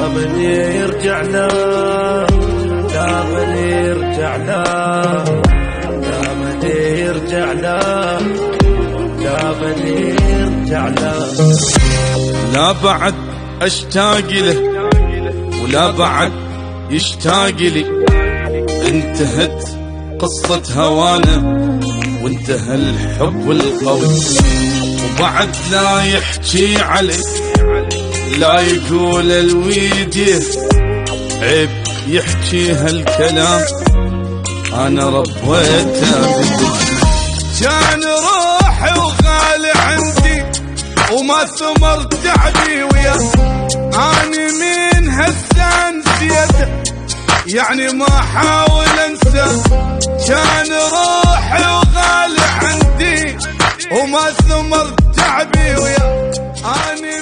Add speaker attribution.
Speaker 1: من يرجع له، لا من يرجع له، لا من يرجع له، لا من يرجع له.
Speaker 2: لا بعد اشتاق له ولا بعد يشتاق لي، انتهت قصة هوانا وانتهى الحب القوي، وبعد لا يحكي عليك لا يقول الويديه، عيب يحكي هالكلام انا ربيته بدي. كان روحي وغالي عندي وما ثمر تعبي وياه، اني من هسه نسيته يعني ما حاول انسى. كان روحي وغالي عندي وما ثمر تعبي وياه، اني